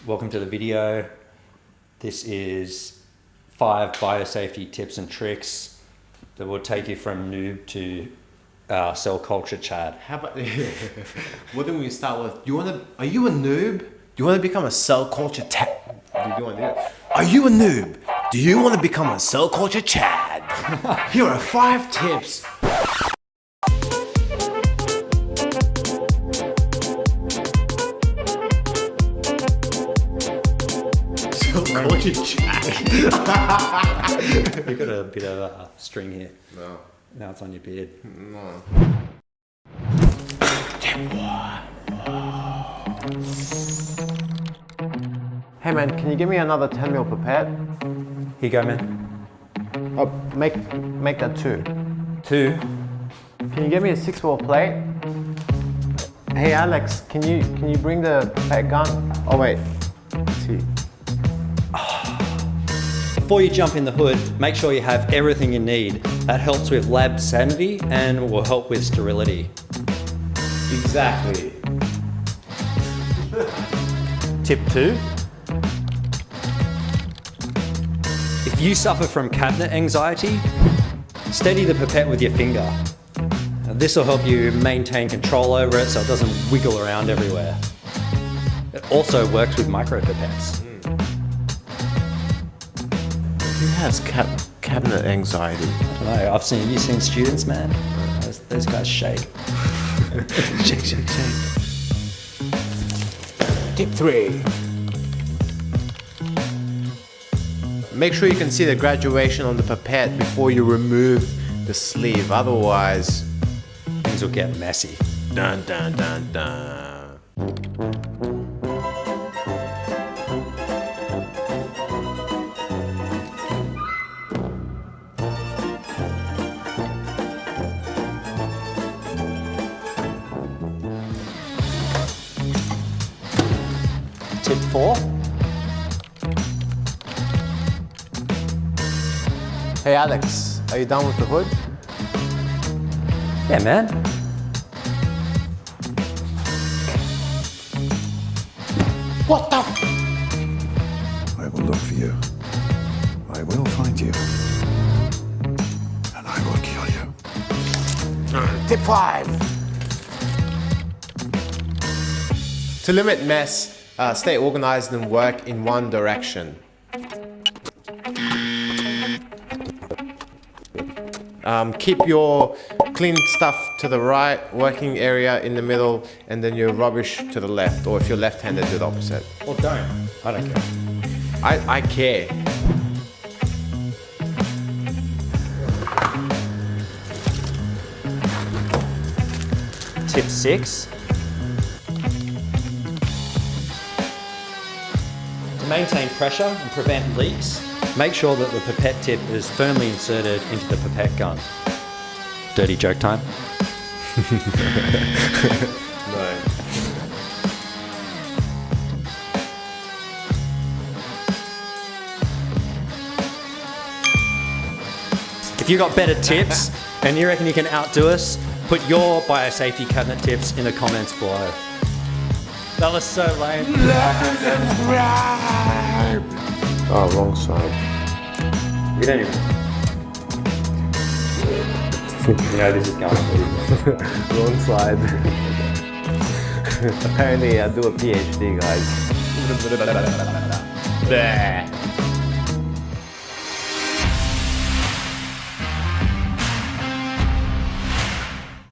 Welcome to the video. This is 5 biosafety tips and tricks that will take you from noob to cell culture Chad. How about what do we start with? Are you a noob? Do you want to become a cell culture Chad? Are you a noob? Do you want to become a cell culture Chad? Here are 5 tips. Cell culture Chad. You've got a bit of string here. No. Now it's on your beard. No. Hey man, can you give me another 10ml pipette? Here you go, man. Oh, make that 2. 2. Can you get me a 6-well plate? Hey Alex, can you bring the pipette gun? Oh wait, see. Before you jump in the hood, make sure you have everything you need. That helps with lab sanity and will help with sterility. Exactly. Tip 2. If you suffer from cabinet anxiety, steady the pipette with your finger. This will help you maintain control over it so it doesn't wiggle around everywhere. It also works with micro pipettes. Who has cabinet anxiety? I don't know, have you seen students, man? Those guys shake. Shake, shake, shake. Tip 3. Make sure you can see the graduation on the pipette before you remove the sleeve, otherwise Things will get messy. dun dun dun dun. Tip 4. Hey Alex, are you done with the hood? Yeah, man. What the I will look for you. I will find you. And I will kill you. Tip 5. To limit mess, stay organized and work in one direction. Keep your clean stuff to the right, working area in the middle, and then your rubbish to the left. Or if you're left-handed, do the opposite. Or don't. I don't care. I care. Tip 6. To maintain pressure and prevent leaks, make sure that the pipette tip is firmly inserted into the pipette gun. Dirty joke time. No. If you got better tips and you reckon you can outdo us, put your biosafety cabinet tips in the comments below. That was so lame. Oh, wrong side. You don't even... You know this is going Wrong side. Apparently I do a PhD, guys. Bleh.